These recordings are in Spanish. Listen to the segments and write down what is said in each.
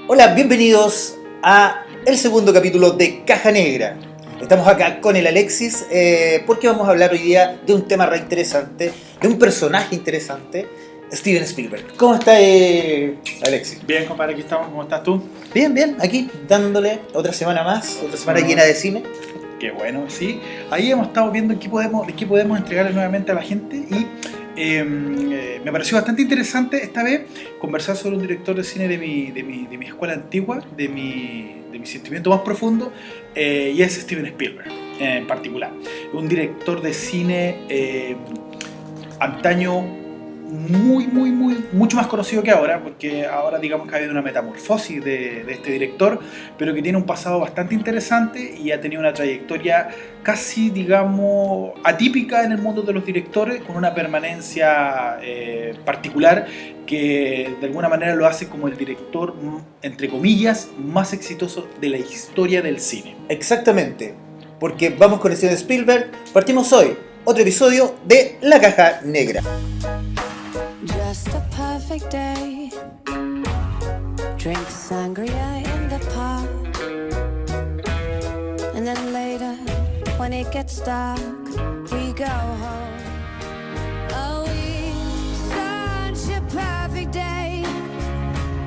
Hola, bienvenidos a el segundo capítulo de Caja Negra. Estamos acá con el Alexis porque vamos a hablar hoy día de un tema re interesante, de un personaje interesante, Steven Spielberg. ¿Cómo está Alexis? Bien, compadre, aquí estamos. ¿Cómo estás tú? Bien, aquí dándole otra semana más, otra semana llena de cine. Qué bueno, sí. Ahí hemos estado viendo qué podemos entregarle nuevamente a la gente y me pareció bastante interesante esta vez conversar sobre un director de cine de mi escuela antigua, de mi sentimiento más profundo, y es Steven Spielberg en particular. Un director de cine antaño mucho más conocido que ahora, porque ahora digamos que ha habido una metamorfosis de este director, pero que tiene un pasado bastante interesante y ha tenido una trayectoria casi, digamos, atípica en el mundo de los directores, con una permanencia particular que de alguna manera lo hace como el director, entre comillas, más exitoso de la historia del cine. Exactamente, porque vamos con Steven Spielberg. Partimos hoy, otro episodio de La Caja Negra. Just a perfect day. Drink sangria in the park. And then later, when it gets dark, we go home. Oh, it's such a perfect day.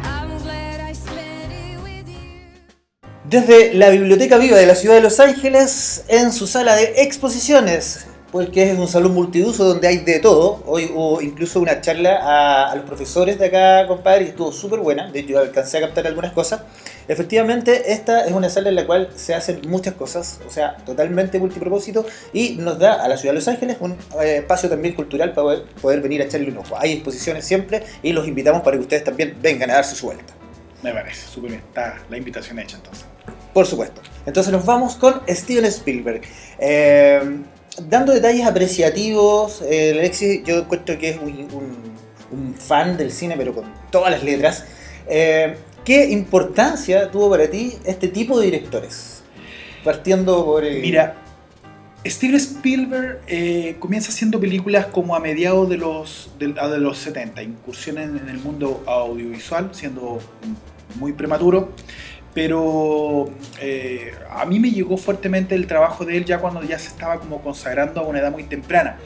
I'm glad I spent it with you. Desde la Biblioteca Viva de la ciudad de Los Ángeles, en su sala de exposiciones, porque es un salón multiuso donde hay de todo. Hoy hubo incluso una charla a los profesores de acá, compadre, y estuvo súper buena. De hecho, yo alcancé a captar algunas cosas. Efectivamente, esta es una sala en la cual se hacen muchas cosas, o sea, totalmente multipropósito, y nos da a la ciudad de Los Ángeles un espacio también cultural para poder venir a echarle un ojo. Hay exposiciones siempre y los invitamos para que ustedes también vengan a darse su vuelta. Me parece súper bien. Está la invitación hecha entonces. Por supuesto. Entonces nos vamos con Steven Spielberg. Dando detalles apreciativos, Alexis, yo encuentro que es un fan del cine, pero con todas las letras. ¿Qué importancia tuvo para ti este tipo de directores? Partiendo por el... Mira, Steven Spielberg comienza haciendo películas como a mediados de los 70, incursiones en el mundo audiovisual, siendo muy prematuro. Pero a mí me llegó fuertemente el trabajo de él ya cuando ya se estaba como consagrando a una edad muy temprana,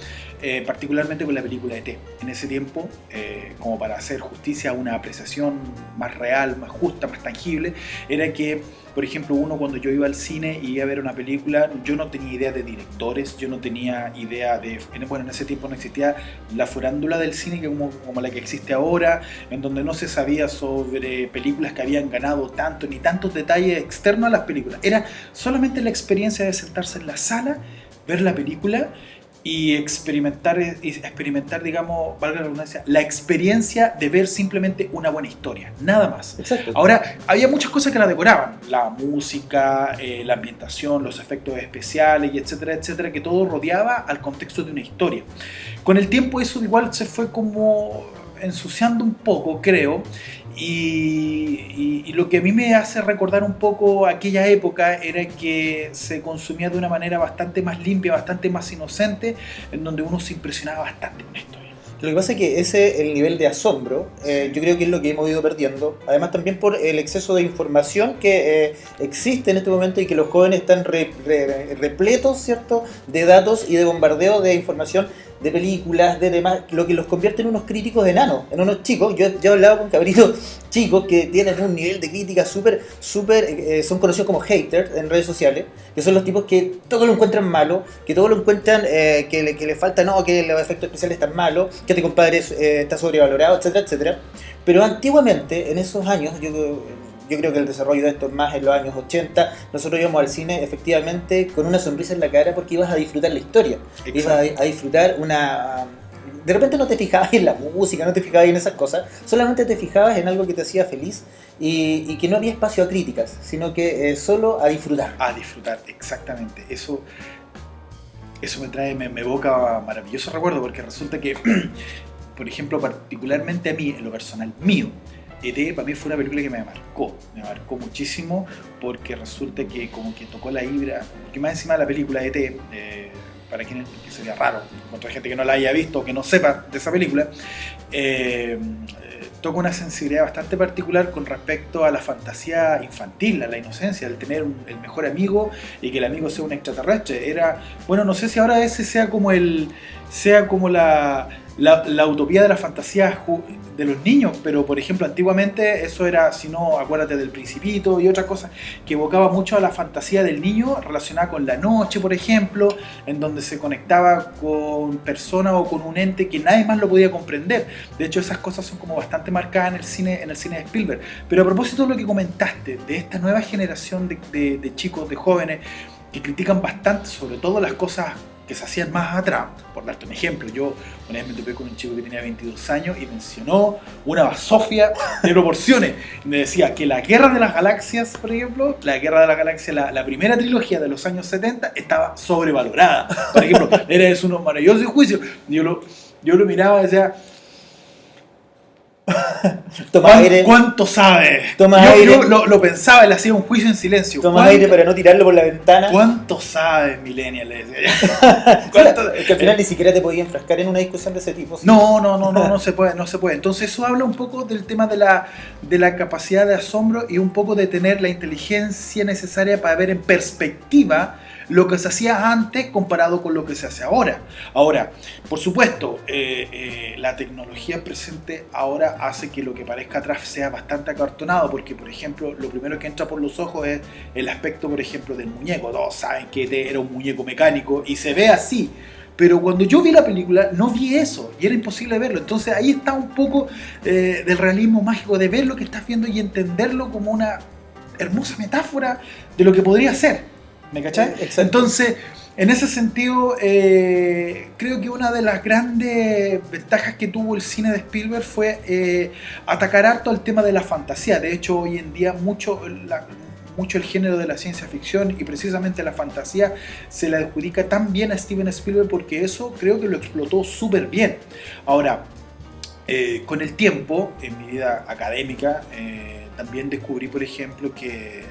particularmente con la película E.T. En ese tiempo, como para hacer justicia a una apreciación más real, más justa, más tangible, era que, por ejemplo, uno cuando yo iba al cine y iba a ver una película, yo no tenía idea de directores, yo no tenía idea de... Bueno, en ese tiempo no existía la farándula del cine como la que existe ahora, en donde no se sabía sobre películas que habían ganado tanto, ni tantos detalles externos a las películas. Era solamente la experiencia de sentarse en la sala, ver la película y experimentar, digamos, valga la redundancia, la experiencia de ver simplemente una buena historia, nada más. Exacto. Ahora, había muchas cosas que la decoraban, la música, la ambientación, los efectos especiales, y etcétera, etcétera, que todo rodeaba al contexto de una historia. Con el tiempo eso igual se fue como ensuciando un poco, creo, y lo que a mí me hace recordar un poco aquella época era que se consumía de una manera bastante más limpia, bastante más inocente, en donde uno se impresionaba bastante con esto. Lo que pasa es que el nivel de asombro, yo creo que es lo que hemos ido perdiendo. Además también por el exceso de información que existe en este momento y que los jóvenes están repletos, ¿cierto?, de datos y de bombardeo de información, de películas, de demás, lo que los convierte en unos críticos enanos, en unos chicos. Yo he hablado con cabritos chicos que tienen un nivel de crítica súper, son conocidos como haters en redes sociales, que son los tipos que todo lo encuentran malo, que todo lo encuentran que le falta, no, que los efectos especiales están malos, que este compadre está sobrevalorado, etcétera, etcétera. Pero antiguamente, en esos años, yo creo que el desarrollo de esto es más en los años 80, nosotros íbamos al cine efectivamente con una sonrisa en la cara porque ibas a disfrutar la historia. Exacto. Ibas a disfrutar una... De repente no te fijabas en la música, no te fijabas en esas cosas, solamente te fijabas en algo que te hacía feliz y que no había espacio a críticas, sino que solo a disfrutar. A disfrutar, exactamente. Eso me evoca maravilloso recuerdo, porque resulta que, por ejemplo, particularmente a mí, en lo personal mío, E.T. para mí fue una película que me marcó muchísimo, porque resulta que como que tocó la vibra, porque más encima de la película E.T., para quienes que sería raro encontrar gente que no la haya visto o que no sepa de esa película, toca una sensibilidad bastante particular con respecto a la fantasía infantil, a la inocencia, el tener el mejor amigo y que el amigo sea un extraterrestre. Bueno, no sé si ahora ese sea como la utopía de la fantasía de los niños, pero por ejemplo antiguamente eso era, si no, acuérdate del Principito y otras cosas que evocaba mucho a la fantasía del niño relacionada con la noche, por ejemplo, en donde se conectaba con personas o con un ente que nadie más lo podía comprender. De hecho, esas cosas son como bastante marcadas en el cine de Spielberg. Pero a propósito de lo que comentaste, de esta nueva generación de chicos, de jóvenes que critican bastante, sobre todo las cosas que se hacían más atrás. Por darte un ejemplo, yo una vez me topé con un chico que tenía 22 años y mencionó una basofia de proporciones. Me decía que la Guerra de las Galaxias, por ejemplo, la Guerra de las Galaxias, la primera trilogía de los años 70, estaba sobrevalorada. Por ejemplo, era unos maravillosos juicios. Yo lo miraba y decía... ¿Cuánto sabe? Yo lo pensaba, le hacía un juicio en silencio. Toma aire para no tirarlo por la ventana. ¿Cuánto sabe, Millennial? Le decía. Es que al final ni siquiera te podías enfrascar en una discusión de ese tipo. ¿Sí? No se puede. Entonces eso habla un poco del tema de la capacidad de asombro y un poco de tener la inteligencia necesaria para ver en perspectiva lo que se hacía antes comparado con lo que se hace ahora. Ahora, por supuesto, la tecnología presente ahora hace que lo que parezca atrás sea bastante acartonado, porque, por ejemplo, lo primero que entra por los ojos es el aspecto, por ejemplo, del muñeco. Todos saben que era un muñeco mecánico y se ve así. Pero cuando yo vi la película no vi eso y era imposible verlo. Entonces ahí está un poco del realismo mágico, de ver lo que estás viendo y entenderlo como una hermosa metáfora de lo que podría ser. ¿Me cachai? Exacto. Entonces, en ese sentido, creo que una de las grandes ventajas que tuvo el cine de Spielberg fue atacar harto al tema de la fantasía. De hecho, hoy en día mucho el género de la ciencia ficción y precisamente la fantasía se le adjudica tan bien a Steven Spielberg porque eso creo que lo explotó súper bien. Ahora, con el tiempo, en mi vida académica, también descubrí, por ejemplo, que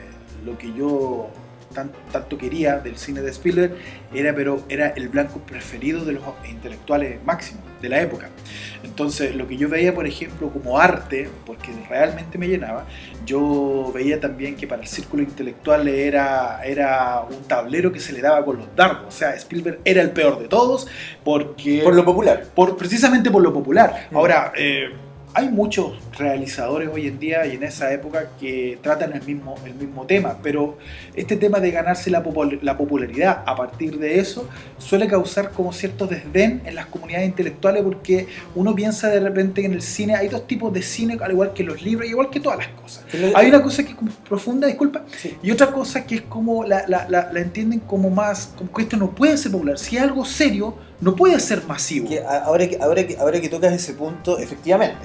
lo que yo tanto quería del cine de Spielberg era el blanco preferido de los intelectuales máximos de la época. Entonces, lo que yo veía, por ejemplo, como arte, porque realmente me llenaba, yo veía también que para el círculo intelectual era un tablero que se le daba con los dardos. O sea, Spielberg era el peor de todos porque... Por lo popular. Precisamente por lo popular. Ahora, hay muchos realizadores hoy en día y en esa época que tratan el mismo tema, pero este tema de ganarse la popularidad a partir de eso suele causar como cierto desdén en las comunidades intelectuales, porque uno piensa de repente que en el cine hay dos tipos de cine, al igual que los libros, igual que todas las cosas. Hay una cosa que es como profunda, disculpa, sí, y otra cosa que es como la entienden como más, como que esto no puede ser popular. Si es algo serio, no puede ser masivo. Ahora que tocas ese punto, efectivamente,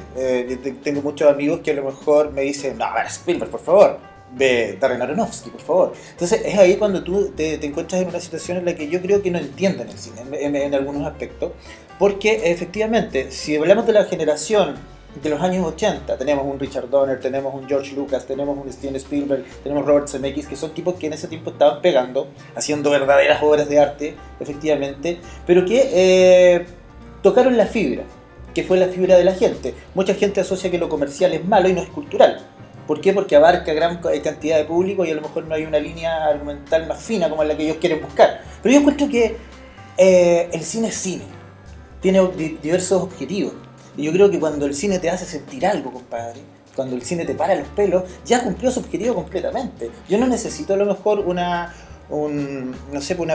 tengo muchos amigos que a lo mejor me dicen, no, a ver, Spielberg, por favor, ve Darren Aronofsky, por favor. Entonces es ahí cuando tú te encuentras en una situación en la que yo creo que no entienden el cine en algunos aspectos, porque efectivamente, si hablamos de la generación de los años 80, tenemos un Richard Donner, tenemos un George Lucas, tenemos un Steven Spielberg, tenemos Robert Zemeckis, que son tipos que en ese tiempo estaban pegando, haciendo verdaderas obras de arte, efectivamente, pero que tocaron la fibra, que fue la fibra de la gente. Mucha gente asocia que lo comercial es malo y no es cultural. ¿Por qué? Porque abarca gran cantidad de público y a lo mejor no hay una línea argumental más fina como la que ellos quieren buscar. Pero yo encuentro que el cine es cine, tiene diversos objetivos. Y yo creo que cuando el cine te hace sentir algo, compadre, cuando el cine te para los pelos, ya cumplió su objetivo completamente. Yo no necesito a lo mejor una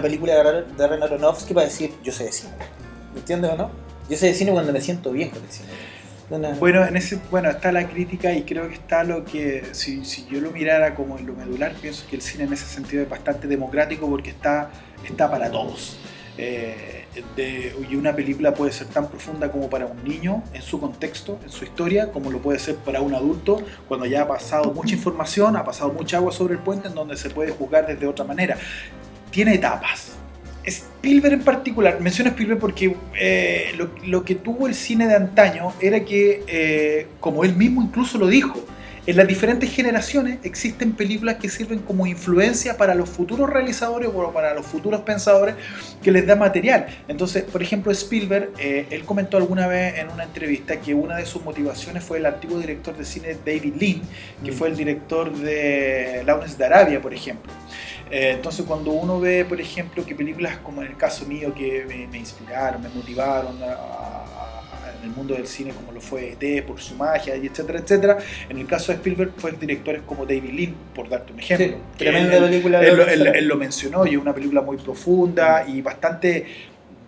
película de Darren Aronofsky para decir, yo sé de cine. ¿Me entiendes o no? Yo sé de cine cuando me siento bien con el cine. Bueno, está la crítica y creo que está lo que, si yo lo mirara como en lo medular, pienso que el cine en ese sentido es bastante democrático porque está para todos. Y una película puede ser tan profunda como para un niño en su contexto, en su historia, como lo puede ser para un adulto cuando ya ha pasado mucha información, ha pasado mucha agua sobre el puente, en donde se puede juzgar desde otra manera. Tiene etapas. Spielberg en particular, menciono Spielberg porque lo que tuvo el cine de antaño era que, como él mismo incluso lo dijo, en las diferentes generaciones existen películas que sirven como influencia para los futuros realizadores o para los futuros pensadores que les da material. Entonces, por ejemplo, Spielberg, él comentó alguna vez en una entrevista que una de sus motivaciones fue el antiguo director de cine David Lean, que fue el director de Lawrence de Arabia, por ejemplo. Entonces, cuando uno ve, por ejemplo, que películas como en el caso mío que me inspiraron, me motivaron en el mundo del cine, como lo fue E.T. por su magia, y etcétera, etcétera, en el caso de Spielberg fue directores como David Lean, por darte un ejemplo. Sí, tremenda película. Él lo mencionó, y es una película muy profunda y bastante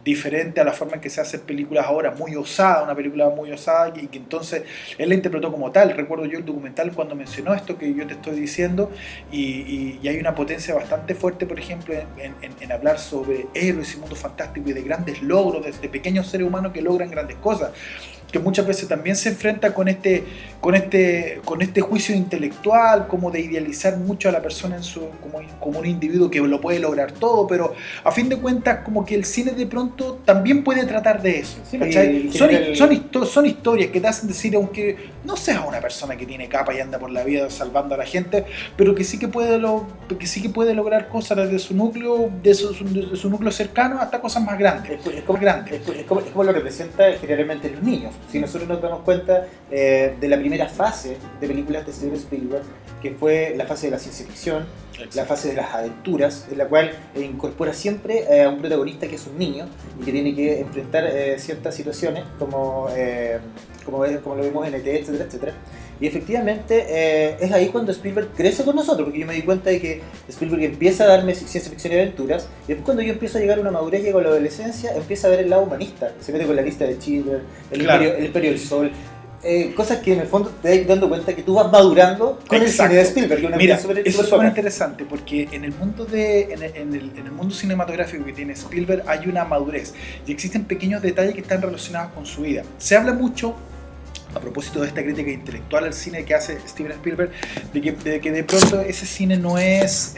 diferente a la forma en que se hacen películas ahora, muy osada, una película muy osada, y que entonces él la interpretó como tal. Recuerdo yo el documental cuando mencionó esto que yo te estoy diciendo, y hay una potencia bastante fuerte, por ejemplo, en hablar sobre héroes y mundos fantásticos y de grandes logros, de pequeños seres humanos que logran grandes cosas, que muchas veces también se enfrenta con este juicio intelectual, como de idealizar mucho a la persona como un individuo que lo puede lograr todo, pero a fin de cuentas como que el cine de pronto también puede tratar de eso. Sí, son historias que te hacen decir, aunque no seas una persona que tiene capa y anda por la vida salvando a la gente, pero que sí que puede lograr cosas desde su núcleo, de su núcleo cercano hasta cosas más grandes. Es como lo representa generalmente los niños. Si nosotros nos damos cuenta de la primera fase de películas de Steven Spielberg, que fue la fase de la ciencia ficción, exacto, la fase de las aventuras, en la cual incorpora siempre a un protagonista que es un niño y que tiene que enfrentar ciertas situaciones como lo vimos en E.T., etcétera, etcétera. Y efectivamente es ahí cuando Spielberg crece con nosotros, porque yo me di cuenta de que Spielberg empieza a darme ciencia ficción y aventuras, y después cuando yo empiezo a llegar a una madurez, llego a la adolescencia, empieza a ver el lado humanista, se mete con la lista de Schindler, el Imperio del Sol, cosas que en el fondo te das dando cuenta que tú vas madurando con el cine de Spielberg. Mira, eso es súper interesante, porque en el mundo en el mundo cinematográfico que tiene Spielberg hay una madurez, y existen pequeños detalles que están relacionados con su vida. Se habla mucho, a propósito de esta crítica intelectual al cine que hace Steven Spielberg, de que de pronto ese cine no es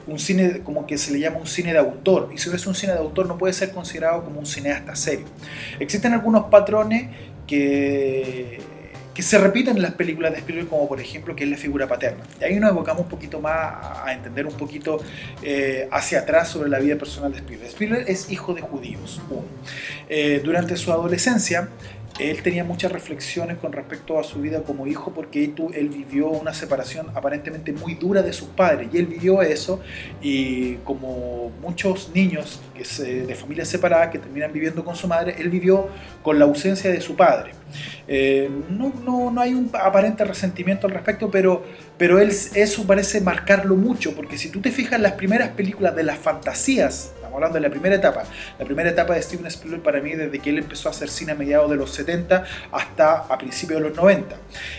un cine como que se le llama un cine de autor, y si no es un cine de autor no puede ser considerado como un cineasta serio. Existen algunos patrones que se repiten en las películas de Spielberg, como por ejemplo que es la figura paterna. Y ahí nos evocamos un poquito más a entender un poquito hacia atrás sobre la vida personal de Spielberg. Spielberg es hijo de judíos. Durante su adolescencia él tenía muchas reflexiones con respecto a su vida como hijo, porque él vivió una separación aparentemente muy dura de sus padres, y él vivió eso, y como muchos niños de familias separadas que terminan viviendo con su madre, él vivió con la ausencia de su padre. No hay un aparente resentimiento al respecto, pero eso parece marcarlo mucho, porque si tú te fijas en las primeras películas de las fantasías, estamos hablando de la primera etapa de Steven Spielberg, para mí, desde que él empezó a hacer cine a mediados de los 70 hasta a principios de los 90.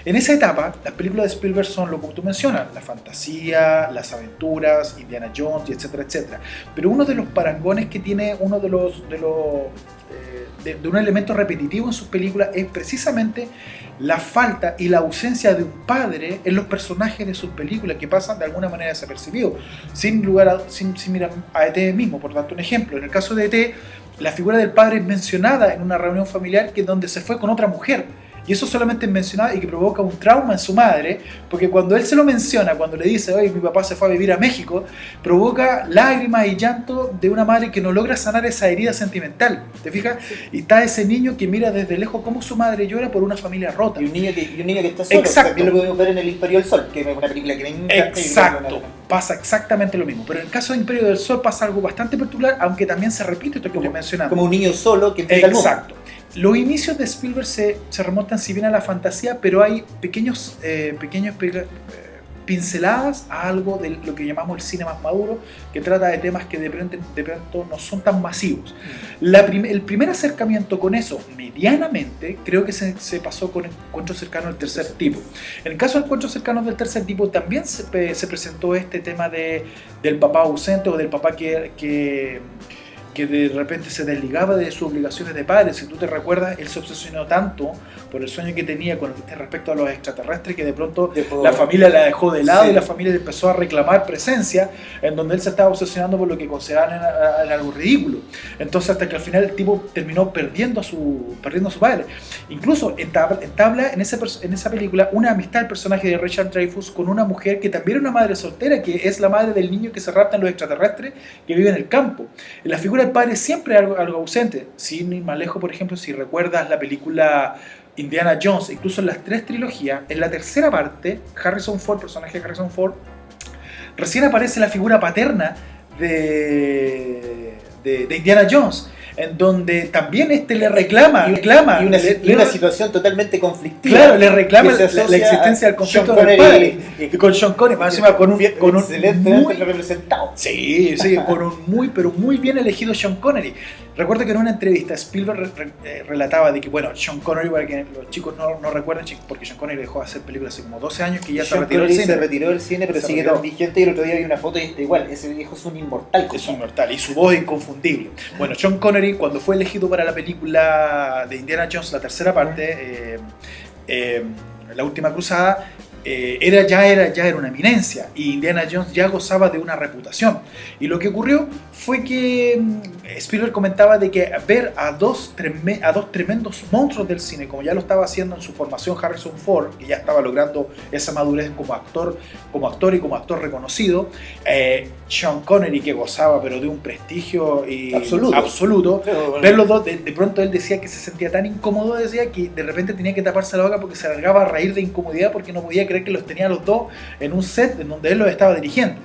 En esa etapa, las películas de Spielberg son lo que tú mencionas, la fantasía, las aventuras, Indiana Jones, y etcétera, etcétera. Pero uno de los parangones que tiene uno de un elemento repetitivo en sus películas es precisamente la falta y la ausencia de un padre en los personajes de sus películas, que pasan de alguna manera desapercibidos, sin mirar a E.T. mismo, por darte un ejemplo. En el caso de E.T., la figura del padre es mencionada en una reunión familiar donde se fue con otra mujer, y eso solamente es mencionado, y que provoca un trauma en su madre, porque cuando él se lo menciona, cuando le dice, oye, mi papá se fue a vivir a México, provoca lágrimas y llanto de una madre que no logra sanar esa herida sentimental, ¿te fijas? Sí. Y está ese niño que mira desde lejos cómo su madre llora por una familia rota. Y un niño que está solo. Exacto. También lo podemos ver en El Imperio del Sol, que es una película que me encanta. Exacto. Pasa exactamente lo mismo. Pero en el caso de Imperio del Sol pasa algo bastante particular, aunque también se repite esto que estoy mencionando. Como un niño solo que enfrenta al mundo. Exacto. Los inicios de Spielberg se remontan, si bien, a la fantasía, pero hay pequeñas pinceladas a algo de lo que llamamos el cine más maduro, que trata de temas que de pronto no son tan masivos. El primer acercamiento con eso, medianamente, creo que se pasó con Encuentros cercanos del tercer tipo. En el caso de Encuentros cercanos del tercer tipo también se presentó este tema del papá ausente, o del papá que que de repente se desligaba de sus obligaciones de padre. Si tú te recuerdas, él se obsesionó tanto por el sueño que tenía con respecto a los extraterrestres que de pronto la familia la dejó de lado, sí, y la familia empezó a reclamar presencia, en donde él se estaba obsesionando por lo que consideraban algo ridículo. Entonces hasta que al final el tipo terminó perdiendo a su padre. Incluso entabla en esa película una amistad el personaje de Richard Dreyfuss con una mujer que también era una madre soltera, que es la madre del niño que se raptan los extraterrestres, que vive en el campo. En la figura del padre siempre hay algo ausente. Sin ir más lejos, por ejemplo, si recuerdas la película Indiana Jones, incluso en las 3 trilogías, en la tercera parte, Harrison Ford, personaje de Harrison Ford, recién aparece la figura paterna de Indiana Jones, en donde también le reclama y una situación totalmente conflictiva. Claro, le reclama la existencia del conflicto del padre. Y con Sean Connery, más encima con un excelentemente representado. Sí, con un muy bien elegido Sean Connery. Recuerdo que en una entrevista Spielberg relataba de que, bueno, Sean Connery, para que los chicos no recuerden, porque Sean Connery dejó de hacer películas hace como 12 años, que ya se retiró del cine, pero sigue tan vigente, y el otro día vi una foto y está igual, ese viejo es un inmortal. Es un inmortal, y su voz es inconfundible. Bueno, Sean Connery, cuando fue elegido para la película de Indiana Jones, la tercera parte, La Última Cruzada, ya era una eminencia, y Indiana Jones ya gozaba de una reputación. Y lo que ocurrió fue que Spielberg comentaba de que ver a dos tremendos monstruos del cine, como ya lo estaba haciendo en su formación Harrison Ford, que ya estaba logrando esa madurez como actor y como actor reconocido, Sean Connery, que gozaba pero de un prestigio absoluto, ver los dos, de pronto él decía que se sentía tan incómodo, decía que de repente tenía que taparse la boca porque se largaba a reír de incomodidad, porque no podía creer que los tenía los dos en un set en donde él los estaba dirigiendo.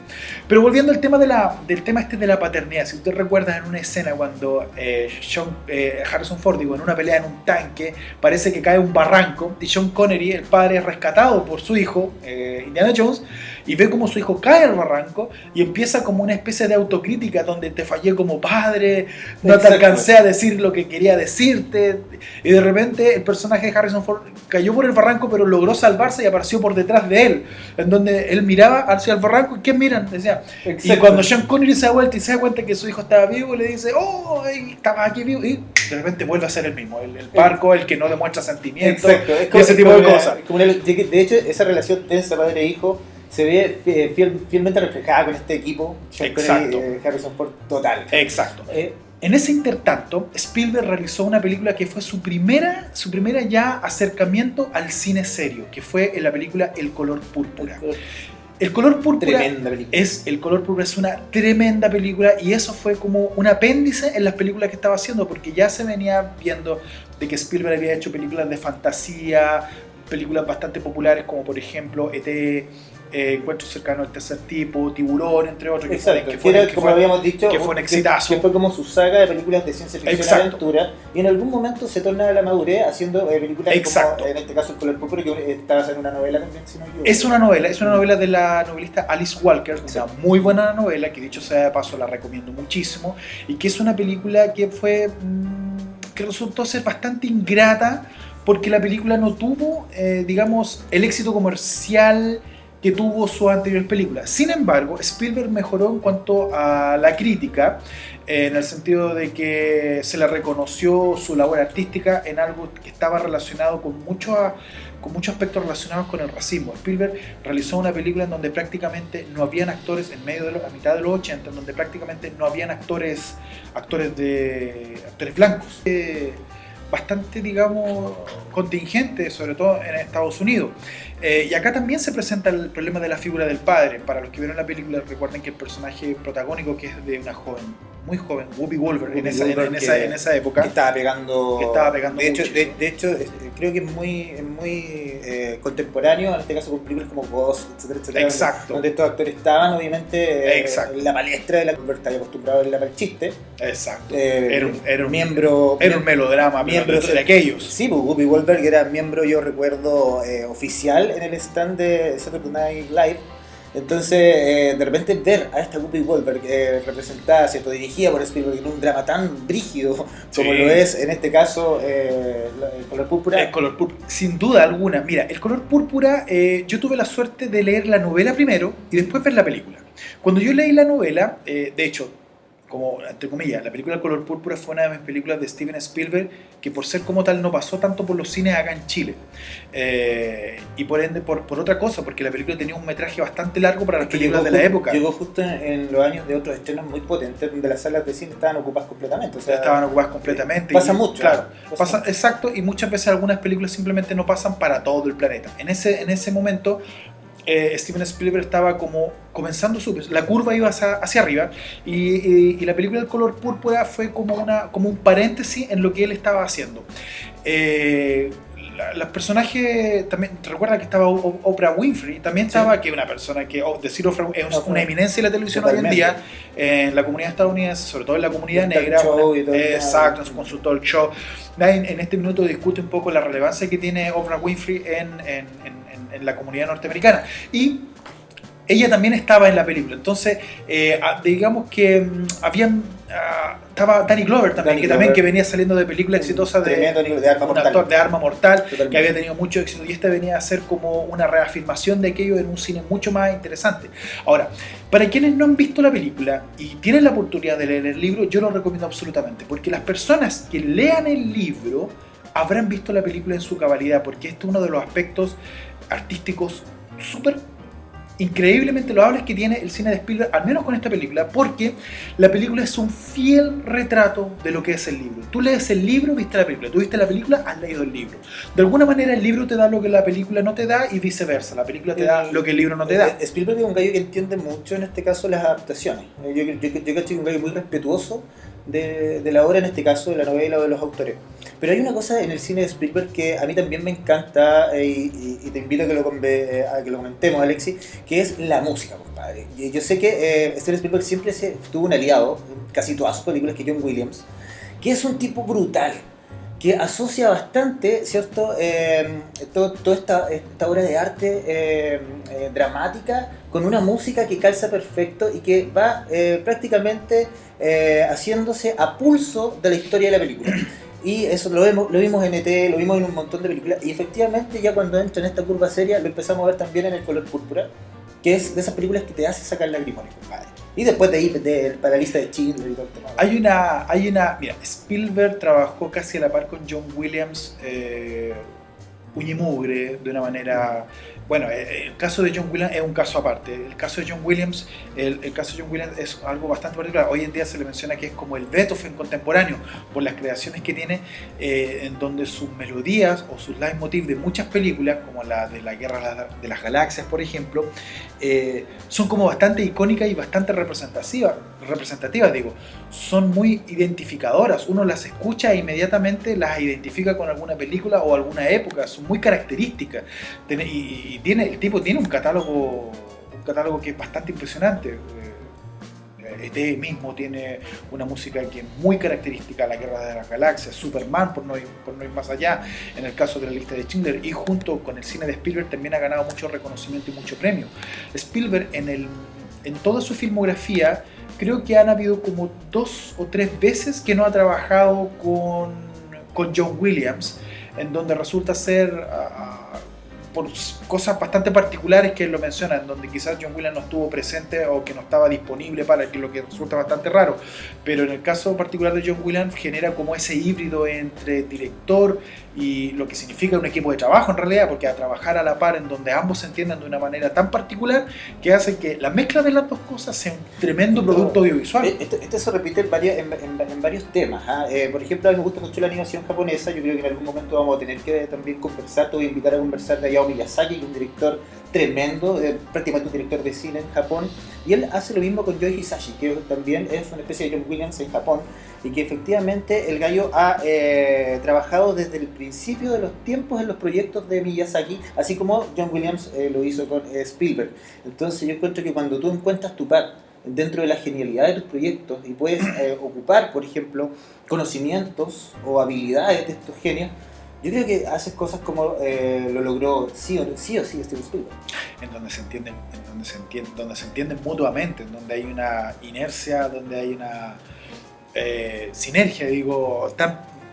Pero volviendo al tema de la paternidad, si usted recuerda en una escena cuando Harrison Ford, en una pelea en un tanque, parece que cae un barranco, y Sean Connery, el padre, es rescatado por su hijo, Indiana Jones, y ve como su hijo cae al barranco y empieza como una especie de autocrítica donde te fallé como padre, no te alcancé a decir lo que quería decirte, y de repente el personaje de Harrison Ford cayó por el barranco pero logró salvarse y apareció por detrás de él, en donde él miraba hacia el barranco y ¿quién miran? Decía. Y cuando Sean Connery se da vuelta y se da cuenta que su hijo estaba vivo, le dice, oh, estaba aquí vivo, y de repente vuelve a ser el mismo, el parco, el que no demuestra sentimientos, ese tipo de cosas. De hecho, esa relación tensa padre-hijo se ve fielmente reflejada con este equipo, Sean Connery, Harrison Ford, total. Exacto. En ese intertanto, Spielberg realizó una película que fue su primera ya acercamiento al cine serio, que fue en la película El color púrpura. El color púrpura es una tremenda película, y eso fue como un apéndice en las películas que estaba haciendo, porque ya se venía viendo de que Spielberg había hecho películas de fantasía, películas bastante populares como por ejemplo E.T., Encuentro cercano al tercer tipo, Tiburón, entre otros, que fue un exitazo. Que fue como su saga de películas de ciencia ficción y aventura, y en algún momento se torna a la madurez haciendo películas como, en este caso, El color púrpura, que está basada en una novela también, si no me equivoco. Es una novela de la novelista Alice Walker, una muy buena novela, que dicho sea de paso la recomiendo muchísimo, y que es una película que que resultó ser bastante ingrata, porque la película no tuvo, el éxito comercial que tuvo sus anteriores películas. Sin embargo, Spielberg mejoró en cuanto a la crítica, en el sentido de que se le reconoció su labor artística en algo que estaba relacionado con muchos aspectos relacionados con el racismo. Spielberg realizó una película en donde prácticamente no habían actores, a mitad de los 80, en donde prácticamente no habían actores blancos. Bastante, contingente, sobre todo en Estados Unidos. Y acá también se presenta el problema de la figura del padre. Para los que vieron la película, recuerden que el personaje protagónico, que es de una joven, muy joven, Whoopi Goldberg, en esa época, que estaba pegando de hecho, creo que es muy contemporáneo, en este caso con películas como Ghost, etcétera, exacto, donde estos actores estaban obviamente en la palestra de la conversa, acostumbrado a verla para el chiste. Exacto. Era un melodrama, miembro de aquellos. Sí, pues Whoopi Goldberg era miembro, yo recuerdo, oficial en el stand de Saturday Night Live. Entonces, de repente ver a esta Whoopi Goldberg representada, ¿cierto?, dirigida por Spielberg en un drama tan brígido como lo es, en este caso, El color púrpura. El color púrpura, sin duda alguna. Mira, El color púrpura, yo tuve la suerte de leer la novela primero y después ver la película. Cuando yo leí la novela, de hecho, como, entre comillas, la película Color Púrpura fue una de mis películas de Steven Spielberg que por ser como tal no pasó tanto por los cines acá en Chile. Y por ende, por otra cosa, porque la película tenía un metraje bastante largo para las películas de la época. Llegó justo en los años de otros estrenos muy potentes, donde las salas de cine estaban ocupadas completamente. O sea, estaban ocupadas completamente. Pasa mucho. Claro, pasa mucho. exacto, y muchas veces algunas películas simplemente no pasan para todo el planeta. En ese momento, Steven Spielberg estaba como comenzando la curva iba hacia arriba y la película El Color Púrpura fue como un paréntesis en lo que él estaba haciendo. Los personajes también, te recuerdas que estaba Oprah Winfrey, también estaba, que una persona que, decir Oprah es una eminencia de la televisión hoy en día, en la comunidad estadounidense, sobre todo en la comunidad negra. Exacto, con su talk show. En este minuto discute un poco la relevancia que tiene Oprah Winfrey en la comunidad norteamericana. Y ella también estaba en la película. Entonces, digamos que estaba Danny Glover también, que venía saliendo de películas exitosas de un actor de Arma Mortal, totalmente, que había tenido mucho éxito, y este venía a ser como una reafirmación de aquello en un cine mucho más interesante. Ahora, para quienes no han visto la película y tienen la oportunidad de leer el libro, yo lo recomiendo absolutamente, porque las personas que lean el libro habrán visto la película en su cabalidad, porque este es uno de los aspectos artísticos súper increíblemente loables que tiene el cine de Spielberg, al menos con esta película, porque la película es un fiel retrato de lo que es el libro. Tú lees el libro, viste la película. Tú viste la película, has leído el libro. De alguna manera el libro te da lo que la película no te da y viceversa. La película te da lo que el libro no te da. Spielberg es un gallo que entiende mucho, en este caso, las adaptaciones. Yo cacho que es un gallo muy respetuoso de la obra, en este caso, de la novela o de los autores. Pero hay una cosa en el cine de Spielberg que a mí también me encanta, y te invito a que lo comentemos, Alexis, que es la música, compadre. Yo sé que Steven Spielberg siempre tuvo un aliado en casi todas sus películas, que es John Williams, que es un tipo brutal, que asocia bastante, ¿cierto?, toda esta obra de arte dramática con una música que calza perfecto y que va prácticamente haciéndose a pulso de la historia de la película. Y eso lo vimos en ET, lo vimos en un montón de películas, y efectivamente ya cuando entra en esta curva seria lo empezamos a ver también en El Color Púrpura, que es de esas películas que te hace sacar lagrimones, compadre. Y después de ahí, para la lista de Schindler y todo el tema. Mira, Spielberg trabajó casi a la par con John Williams, uña y mugre, de una manera... Bueno, el caso de John Williams es un caso aparte. El caso de John Williams, es algo bastante particular. Hoy en día se le menciona que es como el Beethoven contemporáneo, por las creaciones que tiene, en donde sus melodías o sus leitmotiv de muchas películas, como la de la Guerra de las Galaxias, por ejemplo, son como bastante icónicas y bastante representativas, son muy identificadoras. Uno las escucha e inmediatamente las identifica con alguna película o alguna época, son muy características. Y el tipo tiene un catálogo que es bastante impresionante. ET mismo tiene una música que es muy característica, La Guerra de las Galaxias, Superman, por no ir más allá, en el caso de la lista de Schindler, y junto con el cine de Spielberg también ha ganado mucho reconocimiento y mucho premio. Spielberg en toda su filmografía creo que han habido como 2 o 3 veces que no ha trabajado con John Williams, en donde resulta ser por cosas bastante particulares que él lo menciona, en donde quizás John Williams no estuvo presente o que no estaba disponible para lo que resulta bastante raro. Pero en el caso particular de John Williams genera como ese híbrido entre director y lo que significa un equipo de trabajo en realidad, porque a trabajar a la par en donde ambos se entiendan de una manera tan particular que hace que la mezcla de las dos cosas sea un tremendo producto audiovisual. Esto se repite en varios temas. Por ejemplo, a mí me gusta mucho la animación japonesa. Yo creo que en algún momento vamos a tener que también conversar, te voy a invitar a conversar de Hayao Miyazaki, que es un director tremendo, prácticamente un director de cine en Japón, y él hace lo mismo con Yoji Hisaishi, que también es una especie de John Williams en Japón, y que efectivamente el gallo ha trabajado desde el principio de los tiempos en los proyectos de Miyazaki, así como John Williams lo hizo con Spielberg. Entonces yo encuentro que cuando tú encuentras tu par dentro de la genialidad de tus proyectos y puedes ocupar, por ejemplo, conocimientos o habilidades de estos genios, yo creo que haces cosas como lo logró sí o sí Steven Spielberg. En donde se entienden mutuamente, en donde hay una inercia, donde hay una sinergia,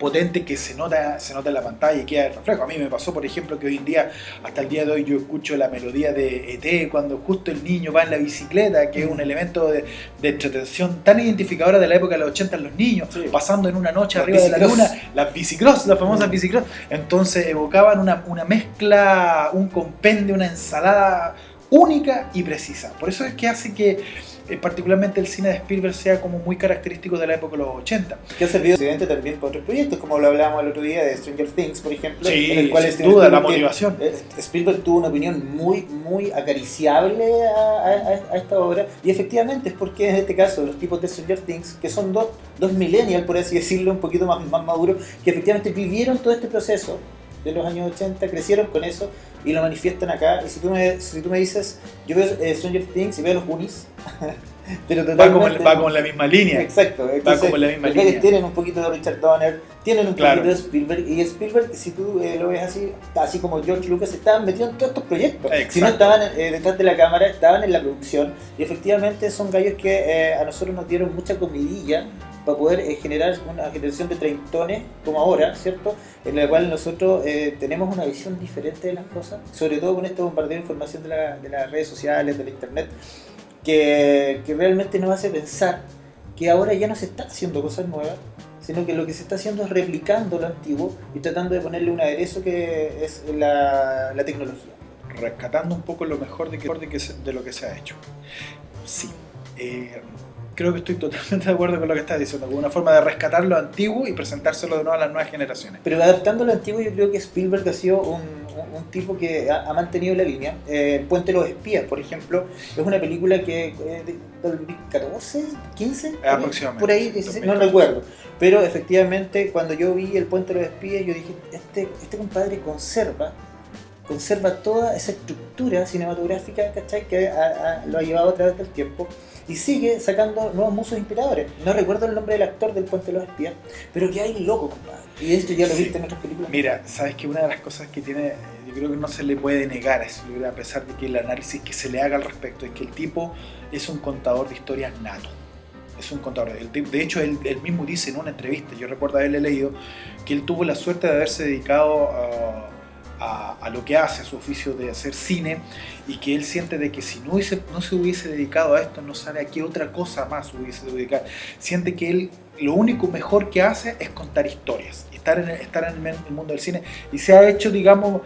potente que se nota en la pantalla y queda el reflejo. A mí me pasó, por ejemplo, que hoy en día, hasta el día de hoy, yo escucho la melodía de E.T. cuando justo el niño va en la bicicleta, que es un elemento de entretención tan identificadora de la época de los 80 en los niños, sí, pasando en una noche arriba de la luna, las bicicross, las famosas bicicross. Entonces evocaban una mezcla, un compendio, una ensalada única y precisa. Por eso es que hace que particularmente el cine de Spielberg sea como muy característico de la época de los 80. Que ha servido evidente también para otros proyectos, como lo hablábamos el otro día de Stranger Things, por ejemplo, sí, en el cual sin duda, la motivación. Spielberg tuvo una opinión muy acariciable a esta obra, y efectivamente es porque en este caso los tipos de Stranger Things, que son dos millennials, por así decirlo, un poquito más maduros, que efectivamente vivieron todo este proceso de los años 80, crecieron con eso y lo manifiestan acá. Y si tú me dices, yo veo Stranger Things y veo los Goonies, pero totalmente va como en la misma línea. Exacto, entonces, va como en la misma línea. Tienen un poquito de Richard Donner, tienen un poquito de Spielberg, y Spielberg, si tú lo ves así como George Lucas, estaban metidos en todos estos proyectos. Exacto. Si no estaban detrás de la cámara, estaban en la producción, y efectivamente son gallos que a nosotros nos dieron mucha comidilla para poder generar una generación de treintones como ahora, ¿cierto? En la cual nosotros tenemos una visión diferente de las cosas, sobre todo con este bombardeo de información de las redes sociales, de la internet, que realmente nos hace pensar que ahora ya no se está haciendo cosas nuevas, sino que lo que se está haciendo es replicando lo antiguo y tratando de ponerle un aderezo que es la tecnología. Rescatando un poco lo mejor de lo que se ha hecho. Sí. Creo que estoy totalmente de acuerdo con lo que estás diciendo, como una forma de rescatar lo antiguo y presentárselo de nuevo a las nuevas generaciones. Pero adaptando lo antiguo, yo creo que Spielberg ha sido un tipo que ha mantenido la línea. Puente de los Espías, por ejemplo, es una película que de 2014, 15, aproximadamente, por ahí, 16, no recuerdo. Pero efectivamente, cuando yo vi El Puente de los Espías, yo dije, este compadre conserva toda esa estructura cinematográfica, ¿cachai? Que lo ha llevado a través del tiempo y sigue sacando nuevos musos inspiradores. No recuerdo el nombre del actor del Puente de los Espías, pero que hay loco, compadre. Y esto ya lo viste en otras películas. Mira, sabes que una de las cosas que tiene, yo creo que no se le puede negar a eso, a pesar de que el análisis que se le haga al respecto, es que el tipo es un contador de historias nato. Es un contador. De hecho, él mismo dice en una entrevista, yo recuerdo haberle leído, que él tuvo la suerte de haberse dedicado a lo que hace, a su oficio de hacer cine, y que él siente de que si no se hubiese dedicado a esto, no sabe a qué otra cosa más hubiese dedicado. Siente que él lo único mejor que hace es contar historias, estar en el mundo del cine, y se ha hecho, digamos,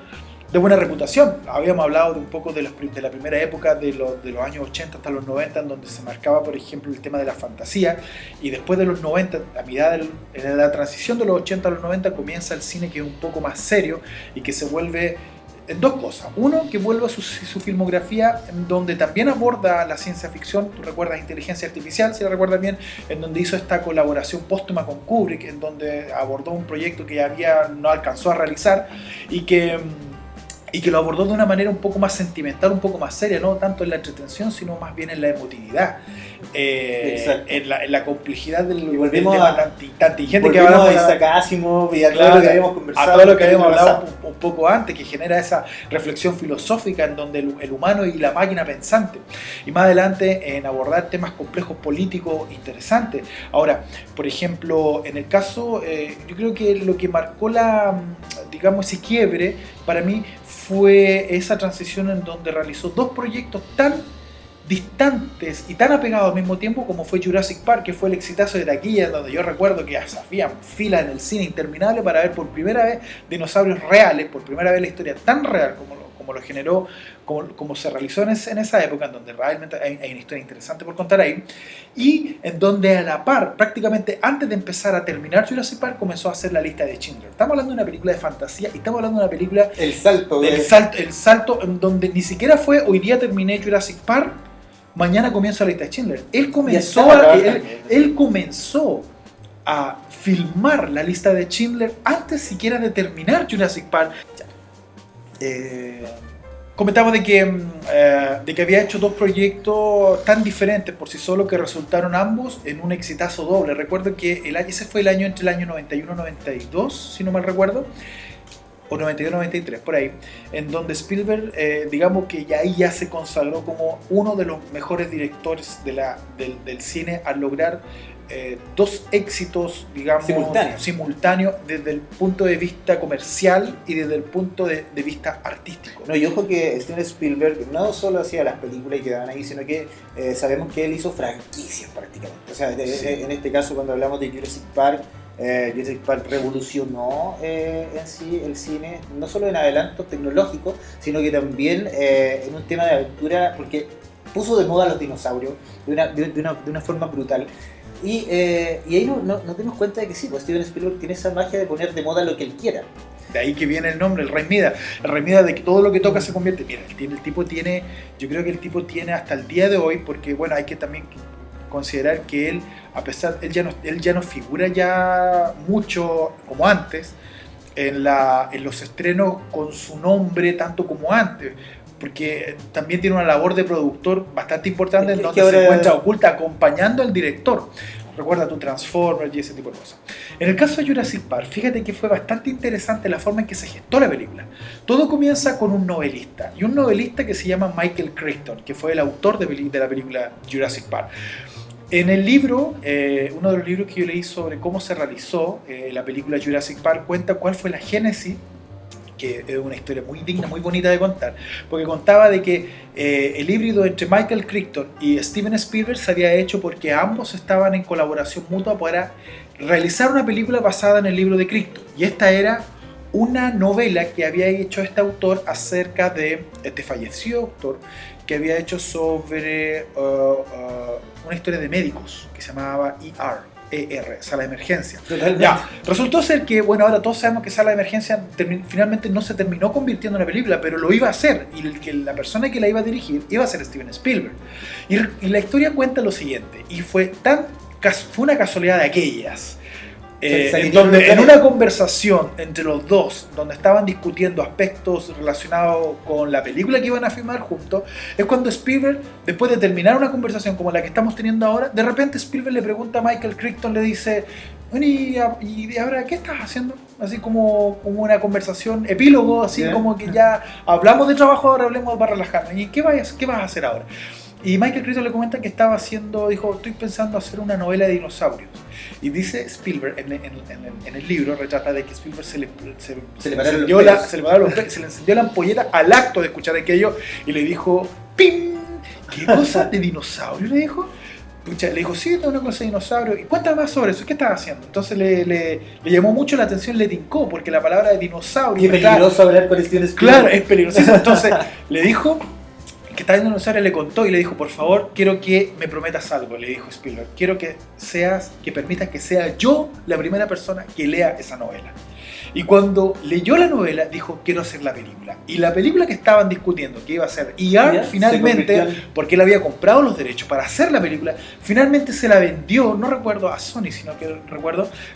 de buena reputación. Habíamos hablado de un poco de la primera época de los años 80 hasta los 90, en donde se marcaba, por ejemplo, el tema de la fantasía, y después de los 90, en la transición de los 80 a los 90, comienza el cine que es un poco más serio y que se vuelve en dos cosas. Uno, que vuelve a su filmografía, en donde también aborda la ciencia ficción. Tú recuerdas Inteligencia Artificial, si la recuerdas bien, en donde hizo esta colaboración póstuma con Kubrick, en donde abordó un proyecto que no alcanzó a realizar, y que lo abordó de una manera un poco más sentimental, un poco más seria, no tanto en la entretención, sino más bien en la emotividad, en la complejidad del tema tan tingente que hablamos. A Isaac Asimov y a todo lo que habíamos conversado. A todo lo que habíamos hablado un poco antes, que genera esa reflexión filosófica en donde el humano y la máquina pensante. Y más adelante en abordar temas complejos políticos interesantes. Ahora, por ejemplo, en el caso, yo creo que lo que marcó ese quiebre para mí fue esa transición en donde realizó dos proyectos tan distantes y tan apegados al mismo tiempo como fue Jurassic Park, que fue el exitazo de taquilla, donde yo recuerdo que había filas en el cine interminable para ver por primera vez dinosaurios reales, por primera vez la historia tan real como lo generó, como se realizó en esa época, en donde realmente hay una historia interesante por contar ahí, y en donde a la par, prácticamente antes de empezar a terminar Jurassic Park, comenzó a hacer la lista de Schindler. Estamos hablando de una película de fantasía y estamos hablando de una película el salto en donde ni siquiera fue hoy día terminé Jurassic Park, mañana comienza la lista de Schindler. Él comenzó a filmar la lista de Schindler antes siquiera de terminar Jurassic Park. Comentamos de que había hecho dos proyectos tan diferentes por sí solo, que resultaron ambos en un exitazo doble. Recuerdo que ese fue el año entre el año 91 y 92, si no mal recuerdo, o 92-93, por ahí, en donde Spielberg, digamos que ahí ya se consagró como uno de los mejores directores del cine, al lograr dos éxitos, digamos, simultáneos desde el punto de vista comercial y desde el punto de vista artístico. No, y ojo que Steven Spielberg no solo hacía las películas y quedaban ahí, sino que sabemos que él hizo franquicias prácticamente. O sea, en este caso, cuando hablamos de Jurassic Park revolucionó en sí el cine, no solo en adelantos tecnológicos, sino que también en un tema de aventura, porque puso de moda a los dinosaurios de una forma brutal. Y ahí nos dimos cuenta de que sí, pues Steven Spielberg tiene esa magia de poner de moda lo que él quiera. De ahí que viene el nombre, el Rey Mida. El Rey Mida, de que todo lo que toca se convierte. Mira, yo creo que el tipo tiene hasta el día de hoy, porque bueno, hay que también considerar que él, él ya no figura ya mucho como antes en los estrenos con su nombre tanto como antes, porque también tiene una labor de productor bastante importante en donde se encuentra oculta acompañando al director. Recuerda tu Transformers y ese tipo de cosas. En el caso de Jurassic Park, fíjate que fue bastante interesante la forma en que se gestó la película. Todo comienza con un novelista, y un novelista que se llama Michael Crichton, que fue el autor de la película Jurassic Park. En el libro, uno de los libros que yo leí sobre cómo se realizó la película Jurassic Park, cuenta cuál fue la génesis, que es una historia muy digna, muy bonita de contar, porque contaba de que el híbrido entre Michael Crichton y Steven Spielberg se había hecho porque ambos estaban en colaboración mutua para realizar una película basada en el libro de Crichton, y esta era una novela que había hecho este autor acerca de este fallecido autor, que había hecho sobre una historia de médicos que se llamaba ER, sala de emergencia. Ya, resultó ser que, bueno, ahora todos sabemos que sala de emergencia finalmente no se terminó convirtiendo en una película, pero lo iba a hacer, y la persona que la iba a dirigir iba a ser Steven Spielberg. Y la historia cuenta lo siguiente, y fue una casualidad de aquellas. En una conversación entre los dos, donde estaban discutiendo aspectos relacionados con la película que iban a filmar juntos, es cuando Spielberg, después de terminar una conversación como la que estamos teniendo ahora, de repente Spielberg le pregunta a Michael Crichton, le dice: ¿y ahora qué estás haciendo? Así como una conversación epílogo, así como que ya hablamos de trabajo, ahora hablemos para relajarnos. ¿Y qué vas a hacer ahora? Y Michael Crichton le comenta que dijo, estoy pensando hacer una novela de dinosaurios. Y dice Spielberg, en el libro, retrata de que Spielberg se le encendió la ampolleta al acto de escuchar aquello, y le dijo: ¡pim! ¿Qué cosa de dinosaurio? Le dijo. Le dijo: sí, es una cosa de dinosaurio. ¿Y cuéntame más sobre eso? ¿Qué estás haciendo? Entonces le llamó mucho la atención, le tincó, porque la palabra de dinosaurio... Qué peligroso hablar con Steven Spielberg. Claro, es peligroso. Entonces le dijo que estaba viendo dinosaurio, le contó y le dijo: por favor, quiero que me prometas algo. Le dijo Spielberg: quiero que permitas que sea yo la primera persona que lea esa novela. Y cuando leyó la novela, dijo: quiero hacer la película. Y la película que estaban discutiendo, que iba a ser ER, finalmente, porque él había comprado los derechos para hacer la película, finalmente se la vendió, no recuerdo a Sony, sino que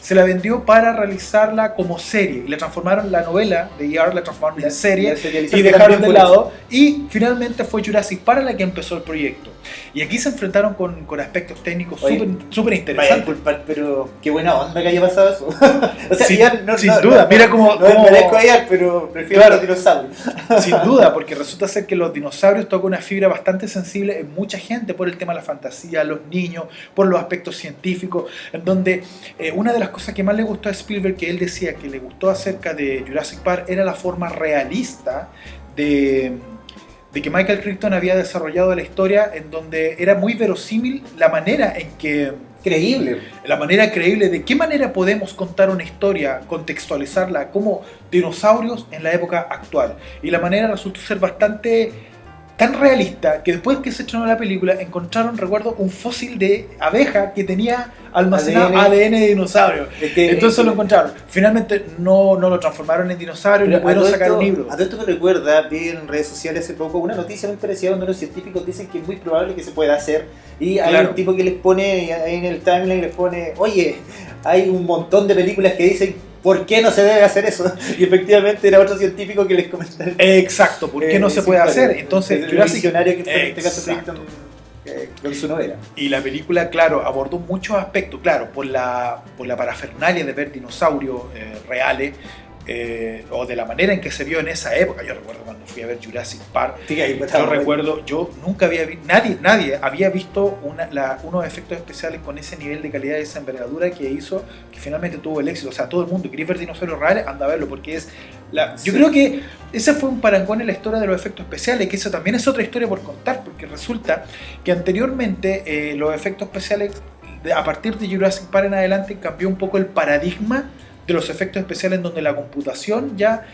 se la vendió para realizarla como serie. Y la transformaron, la novela de ER, la transformaron en serie y dejaron de lado. Y finalmente fue Jurassic Park la que empezó el proyecto. Y aquí se enfrentaron con aspectos técnicos súper interesantes. Pero qué buena onda que haya pasado eso. O sea, sin duda, mira cómo... No me merezco hallar, pero prefiero los dinosaurios. Sin duda, porque resulta ser que los dinosaurios tocan una fibra bastante sensible en mucha gente por el tema de la fantasía, los niños, por los aspectos científicos, en donde una de las cosas que más le gustó a Spielberg, que él decía que le gustó acerca de Jurassic Park, era la forma realista de que Michael Crichton había desarrollado la historia, en donde era muy verosímil la manera en que... La manera creíble de qué manera podemos contar una historia, contextualizarla como dinosaurios en la época actual. Y la manera resultó ser tan realista que después que se estrenó la película encontraron, recuerdo, un fósil de abeja que tenía almacenado ADN de dinosaurio. Entonces lo encontraron. Finalmente no lo transformaron en dinosaurio y le pudieron sacar un libro. A todo esto me recuerda, vi en redes sociales hace poco una noticia muy parecida donde los científicos dicen que es muy probable que se pueda hacer, y hay un tipo que les pone ahí en el timeline, les pone: oye, hay un montón de películas que dicen ¿por qué no se debe hacer eso? Y efectivamente era otro científico que les comentaba. Exacto, ¿por qué no se puede hacer? Entonces, el visionario que fue en este caso Crichton con su novela. Y la película, claro, abordó muchos aspectos, claro, por la parafernalia de ver dinosaurios reales. o de la manera en que se vio en esa época. Yo recuerdo cuando fui a ver Jurassic Park, yo nunca había visto, nadie había visto unos efectos especiales con ese nivel de calidad y esa envergadura que hizo, que finalmente tuvo el éxito. O sea, todo el mundo quería ver dinosaurios reales, anda a verlo, porque es yo creo que ese fue un parangón en la historia de los efectos especiales, que eso también es otra historia por contar, porque resulta que anteriormente los efectos especiales, a partir de Jurassic Park en adelante, cambió un poco el paradigma de los efectos especiales, en donde la computación ya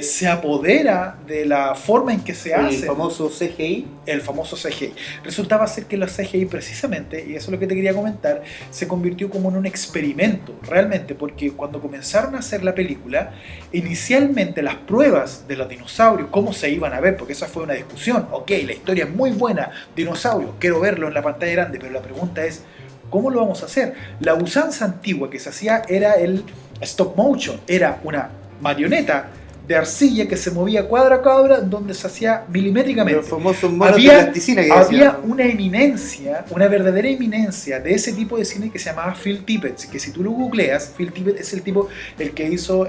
se apodera de la forma en que se hace. El famoso CGI. El famoso CGI. Resultaba ser que los CGI precisamente, y eso es lo que te quería comentar, se convirtió como en un experimento, realmente, porque cuando comenzaron a hacer la película, inicialmente las pruebas de los dinosaurios, cómo se iban a ver, porque esa fue una discusión. Ok, la historia es muy buena, dinosaurios, quiero verlo en la pantalla grande, pero la pregunta es, ¿cómo lo vamos a hacer? La usanza antigua que se hacía era el stop motion, era una marioneta de arcilla que se movía cuadra a cuadra, donde se hacía milimétricamente. Los famosos monos de plasticina que había una eminencia, una verdadera eminencia de ese tipo de cine que se llamaba Phil Tippett, que si tú lo googleas, Phil Tippett es el tipo el que hizo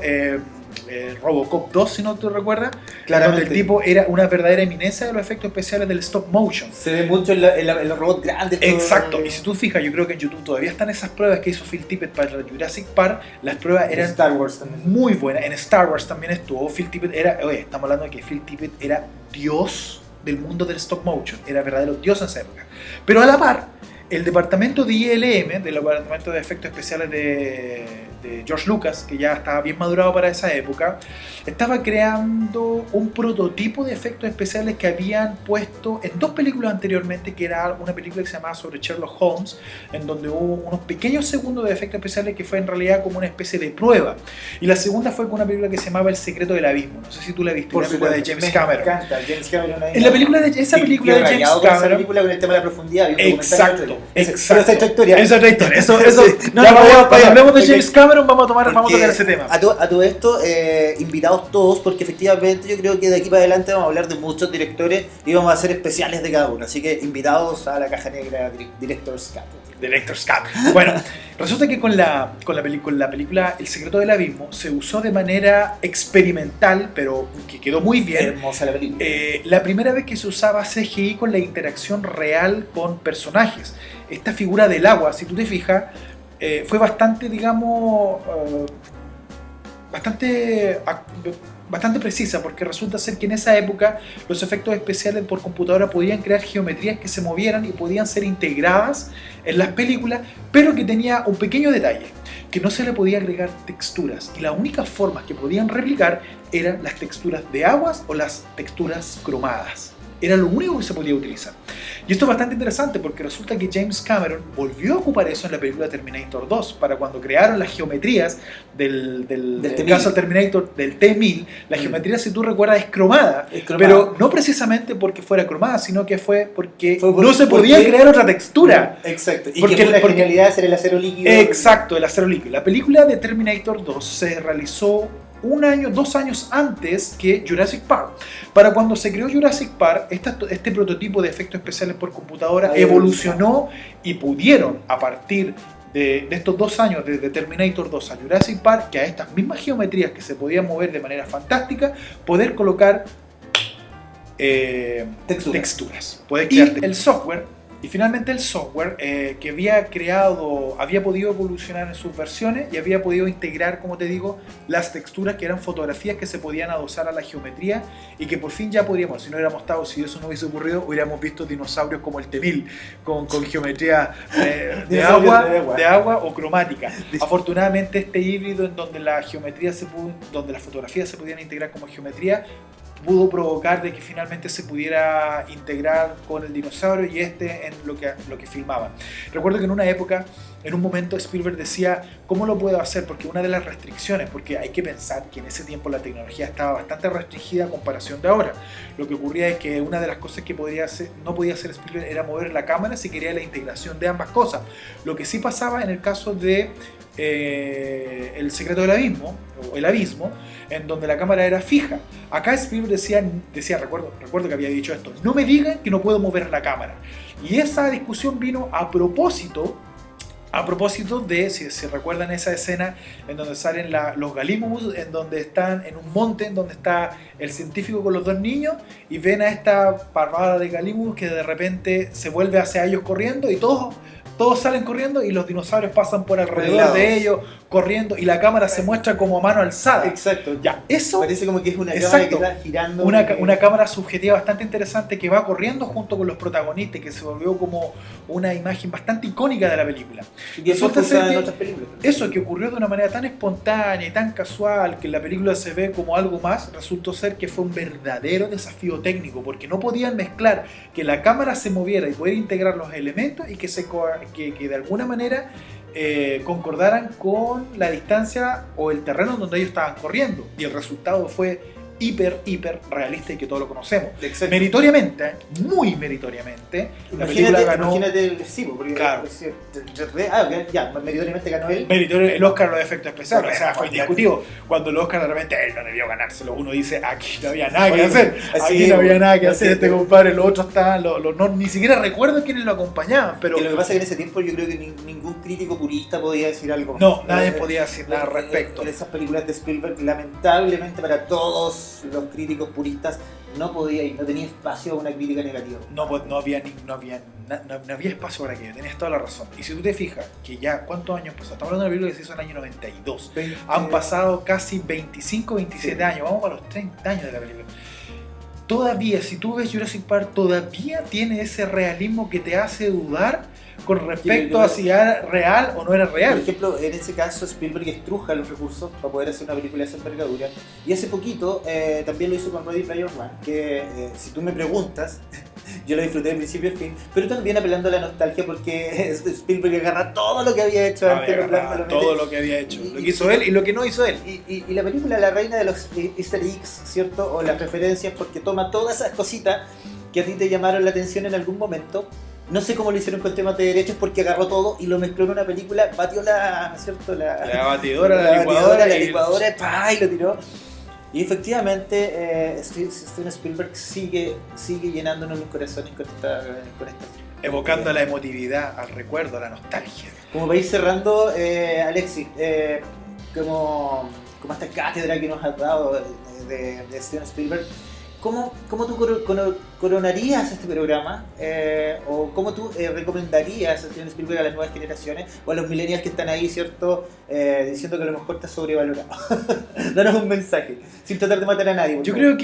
Robocop 2, si no te recuerdas, donde el tipo era una verdadera eminencia de los efectos especiales del stop motion. Se ve mucho en los robots grandes. Exacto, y si tú fijas, yo creo que en YouTube todavía están esas pruebas que hizo Phil Tippett para Jurassic Park. Las pruebas eran Star Wars también. Muy buenas. En Star Wars también estuvo. Phil Tippett estamos hablando de que Phil Tippett era Dios del mundo del stop motion, era verdadero Dios en esa época. Pero a la par, el departamento de ILM, del departamento de efectos especiales de George Lucas, que ya estaba bien madurado para esa época, estaba creando un prototipo de efectos especiales que habían puesto en dos películas anteriormente, que era una película que se llamaba sobre Sherlock Holmes, en donde hubo unos pequeños segundos de efectos especiales que fue en realidad como una especie de prueba. Y la segunda fue con una película que se llamaba El secreto del abismo. No sé si tú la viste, una película de James Cameron. Me encanta, James Cameron. En la película de esa película de James Cameron, película con el tema de la profundidad. Exacto. Esa es otra historia. Esa es otra historia. Eso, Sí. no, cuando hablemos de James Cameron vamos a tocar ese tema. A todo esto, invitados todos, porque efectivamente yo creo que de aquí para adelante vamos a hablar de muchos directores y vamos a hacer especiales de cada uno. Así que invitados a la caja negra Director's Cut. Director's Cut. Bueno, resulta que con la película El secreto del abismo se usó de manera experimental, pero que quedó muy bien. Hermosa la película. La primera vez que se usaba CGI con la interacción real con personajes. Esta figura del agua, si tú te fijas, fue bastante, digamos, bastante precisa, porque resulta ser que en esa época los efectos especiales por computadora podían crear geometrías que se movieran y podían ser integradas en las películas, pero que tenía un pequeño detalle, que no se le podía agregar texturas, y la única forma que podían replicar eran las texturas de aguas o las texturas cromadas. Era lo único que se podía utilizar. Y esto es bastante interesante porque resulta que James Cameron volvió a ocupar eso en la película Terminator 2, para cuando crearon las geometrías del caso Terminator, del T-1000, la geometría, si tú recuerdas, es cromada, pero no precisamente porque fuera cromada, sino que fue porque no se podía crear otra textura. Exacto, y porque la genialidad de ser el acero líquido. Exacto, el acero líquido. La película de Terminator 2 se realizó 2 años antes que Jurassic Park. Para cuando se creó Jurassic Park, este prototipo de efectos especiales por computadora evolucionó y pudieron, a partir de estos 2 años, desde Terminator 2 a Jurassic Park, que a estas mismas geometrías que se podían mover de manera fantástica, poder colocar texturas. Poder crear el software. Y finalmente el software que había podido evolucionar en sus versiones y había podido integrar, como te digo, las texturas que eran fotografías que se podían adosar a la geometría, y que por fin ya podríamos, si eso no hubiese ocurrido, hubiéramos visto dinosaurios como el T-1000 con geometría de agua o cromática. Afortunadamente este híbrido en donde donde las fotografías se podían integrar como geometría, pudo provocar de que finalmente se pudiera integrar con el dinosaurio y en lo que filmaban. Recuerdo que en una época, en un momento, Spielberg decía, ¿cómo lo puedo hacer? Porque una de las restricciones, porque hay que pensar que en ese tiempo la tecnología estaba bastante restringida a comparación de ahora. Lo que ocurría es que una de las cosas que no podía hacer Spielberg era mover la cámara si quería la integración de ambas cosas. Lo que sí pasaba en el caso de El secreto del abismo, o El abismo, en donde la cámara era fija. Acá Spielberg decía, recuerdo que había dicho esto, no me digan que no puedo mover la cámara. Y esa discusión vino a propósito A propósito de, si recuerdan esa escena en donde salen los Galimus, en donde están en un monte, en donde está el científico con los dos niños, y ven a esta parvada de Galimus que de repente se vuelve hacia ellos corriendo, y todos salen corriendo y los dinosaurios pasan por alrededor de ellos corriendo, y la cámara se muestra como a mano alzada. Exacto. Ya, eso parece como que es una cámara exacto, que está girando. una cámara subjetiva bastante interesante que va corriendo junto con los protagonistas, que se volvió como una imagen bastante icónica de la película. Y que Resulta ser en que otras películas. eso que ocurrió de una manera tan espontánea y tan casual, que en la película se ve como algo más, resultó ser que fue un verdadero desafío técnico, porque no podían mezclar que la cámara se moviera y poder integrar los elementos y que de alguna manera concordaran con la distancia o el terreno donde ellos estaban corriendo, y el resultado fue hiper realista y que todos lo conocemos. Exacto. Meritoriamente, muy meritoriamente, la película ganó. Imagínate el recibo, porque claro. Meritoriamente ganó él. El Oscar los efectos especiales, o sea, fue Correcto. indiscutido. Cuando el Oscar de repente él no debió ganárselo, uno dice, aquí no había nada que hacer, así aquí no había nada que así hacer, es. este compadre, los otros estaban, ni siquiera recuerdo quiénes lo acompañaban, pero Que lo que pasa es que en ese tiempo yo creo que ningún crítico purista podía decir algo. no, nadie podía decir nada al respecto. En esas películas de Spielberg, lamentablemente para todos los críticos puristas, no podía y no tenía espacio a una crítica negativa. No había espacio para aquello, tenías toda la razón. Y si tú te fijas, que ya, ¿cuántos años pasó? Estamos hablando de una película que se hizo en el año 92. Han pasado casi 25, 27 Sí. años, vamos a los 30 años de la película. Todavía, si tú ves Jurassic Park, todavía tiene ese realismo que te hace dudar con respecto a si era real o no era Por real. ejemplo, en ese caso Spielberg estruja los recursos para poder hacer una película de esa envergadura. Y hace poquito también lo hizo con Ready Player One, que si tú me preguntas, yo lo disfruté de principio a fin, pero también apelando a la nostalgia porque Spielberg agarra todo lo que había hecho antes. Todo lo que había hecho, lo que hizo él y lo que no hizo él. Y la película La Reina de los Easter Eggs, ¿cierto? O las referencias, porque toma todas esas cositas que a ti te llamaron la atención en algún momento. No sé cómo lo hicieron con temas de derechos, porque agarró todo y lo mezcló en una película, batió la batidora, la licuadora y lo tiró. Y efectivamente, Steven Spielberg sigue llenándonos los corazones con esta evocando la emotividad, al recuerdo, a la nostalgia. Como para ir cerrando, Alexis, como esta cátedra que nos has dado de Steven Spielberg, ¿cómo tú coronarías este programa? ¿O cómo tú recomendarías a Steven Spielberg a las nuevas generaciones o a los millennials que están ahí, ¿cierto? Diciendo que a lo mejor está sobrevalorado. Danos un mensaje, sin tratar de matar a nadie. Yo creo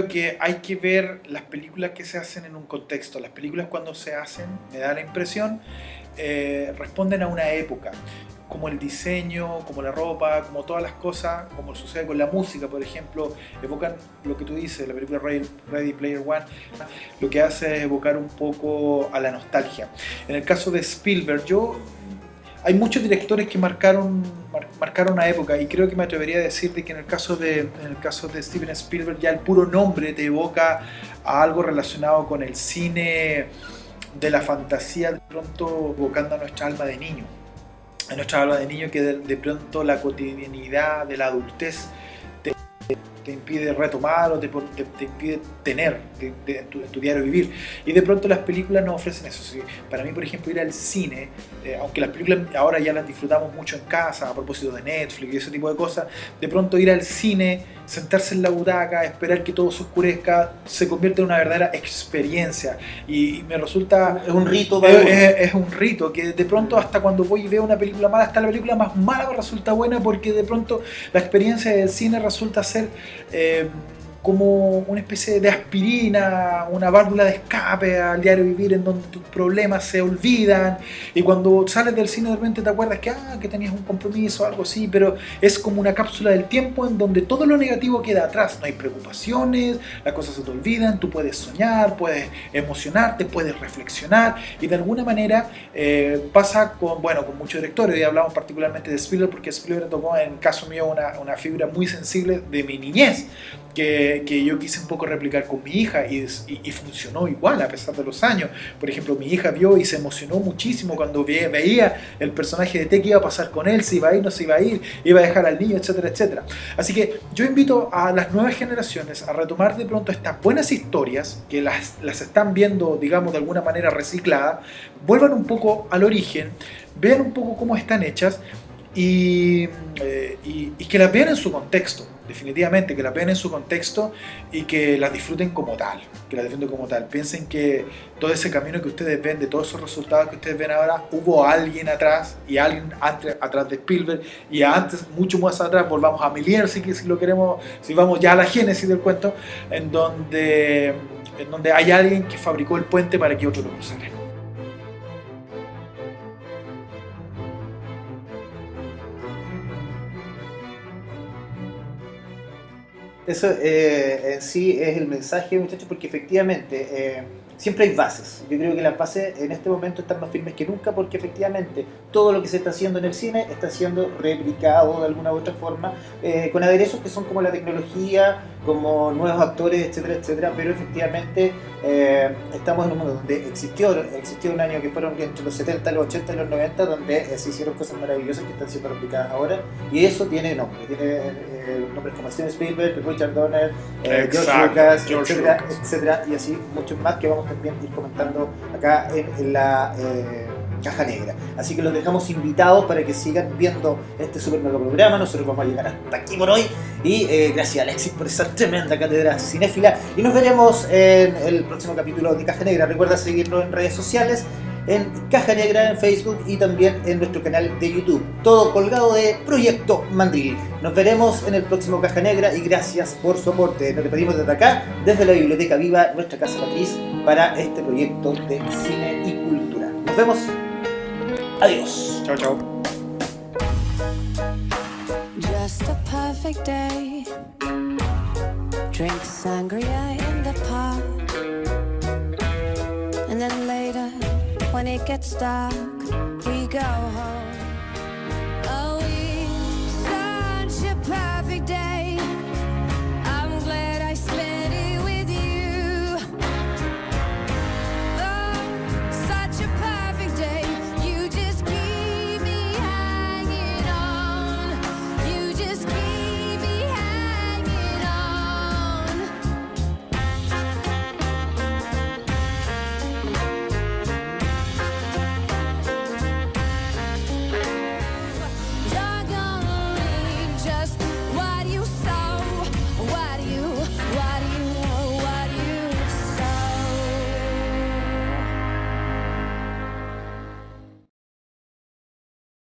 que hay que ver las películas que se hacen en un contexto. Las películas cuando se hacen, me da la impresión, responden a una época. Como el diseño, como la ropa, como todas las cosas, como sucede con la música, por ejemplo, evocan lo que tú dices, la película Ready Player One, lo que hace es evocar un poco a la nostalgia. En el caso de Spielberg, hay muchos directores que marcaron una época, y creo que me atrevería a decir de que en el caso de Steven Spielberg ya el puro nombre te evoca a algo relacionado con el cine de la fantasía, de pronto evocando a nuestra alma de niño. A nuestra alma de niño que de pronto la cotidianidad de la adultez te impide retomar o te impide tener en tu diario vivir. Y de pronto las películas nos ofrecen eso. ¿Sí? Para mí, por ejemplo, ir al cine, aunque las películas ahora ya las disfrutamos mucho en casa, a propósito de Netflix y ese tipo de cosas, de pronto ir al cine, sentarse en la butaca, esperar que todo se oscurezca, se convierte en una verdadera experiencia. Y me resulta... Es un rito. Es un rito que de pronto hasta cuando voy y veo una película mala, hasta la película más mala me resulta buena, porque de pronto la experiencia del cine resulta ser como una especie de aspirina, una válvula de escape al diario vivir, en donde tus problemas se olvidan, y cuando sales del cine de repente te acuerdas que tenías un compromiso o algo así, pero es como una cápsula del tiempo en donde todo lo negativo queda atrás, no hay preocupaciones, las cosas se te olvidan, tú puedes soñar, puedes emocionarte, puedes reflexionar, y de alguna manera pasa con muchos directores. Hoy hablamos particularmente de Spielberg, porque Spielberg tocó en el caso mío una fibra muy sensible de mi niñez, que que yo quise un poco replicar con mi hija y funcionó igual a pesar de los años. Por ejemplo, mi hija vio y se emocionó muchísimo cuando veía el personaje de T, que iba a pasar con él, si iba a ir, no se iba a ir, iba a dejar al niño, etcétera, etcétera. Así que yo invito a las nuevas generaciones a retomar de pronto estas buenas historias que las están viendo, digamos, de alguna manera recicladas, vuelvan un poco al origen, vean un poco cómo están hechas y que las vean en su contexto, definitivamente, que las vean en su contexto y que las disfruten como tal, Piensen que todo ese camino que ustedes ven, de todos esos resultados que ustedes ven ahora, hubo alguien atrás, y alguien atrás de Spielberg, y antes, mucho más atrás, volvamos a Méliès, si lo queremos, si vamos ya a la génesis del cuento, en donde hay alguien que fabricó el puente para que otro lo cruzara. Eso en sí es el mensaje, muchachos, porque efectivamente siempre hay bases. Yo creo que las bases en este momento están más firmes que nunca, porque efectivamente todo lo que se está haciendo en el cine está siendo replicado de alguna u otra forma, con aderezos que son como la tecnología, como nuevos actores, etcétera, etcétera, pero efectivamente estamos en un mundo donde existió un año que fueron entre los 70, los 80 y los 90, donde se hicieron cosas maravillosas que están siendo replicadas ahora, y eso tiene nombre, nombres como Steven Spielberg, Richard Donner, George Lucas, etcétera, etcétera, y así muchos más que vamos también a ir comentando acá en la Caja Negra. Así que los dejamos invitados para que sigan viendo este super mega programa. Nosotros vamos a llegar hasta aquí por hoy, y gracias Alexis por esa tremenda cátedra cinéfila, y nos veremos en el próximo capítulo de Caja Negra. Recuerda seguirnos en redes sociales, en Caja Negra en Facebook y también en nuestro canal de YouTube, todo colgado de Proyecto Mandril. Nos veremos en el próximo Caja Negra y gracias por su aporte. Nos despedimos desde acá, desde la Biblioteca Viva, nuestra casa matriz para este proyecto de cine y cultura. Nos vemos. Adiós. Chao, chao. Just a perfect day. Drink sangria in the park. And then later, when it gets dark, we go home.